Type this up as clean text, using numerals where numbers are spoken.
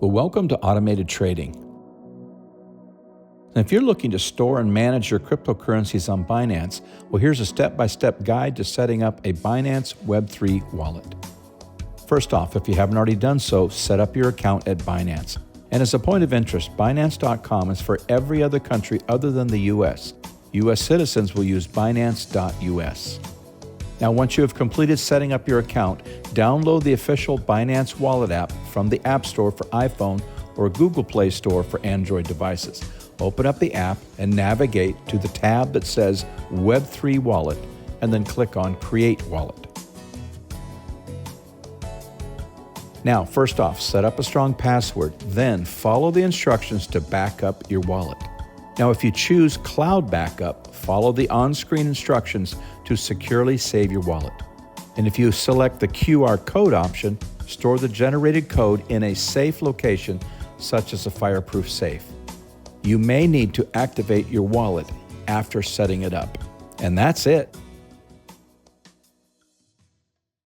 Well, welcome to automated trading. Now, if you're looking to store and manage your cryptocurrencies on Binance, well, here's a step-by-step guide to setting up a Binance Web3 wallet. First off, if you haven't already done so, set up your account at Binance. And as a point of interest, Binance.com is for every other country other than the US. US citizens will use Binance.us. Now, once you have completed setting up your account, download the official Binance Wallet app from the App Store for iPhone or Google Play Store for Android devices. Open up the app and navigate to the tab that says Web3 Wallet, and then click on Create Wallet. Now, first off, set up a strong password, then follow the instructions to back up your wallet. Now, if you choose Cloud Backup, follow the on-screen instructions to securely save your wallet. And if you select the QR code option, store the generated code in a safe location, such as a fireproof safe. You may need to activate your wallet after setting it up. And that's it.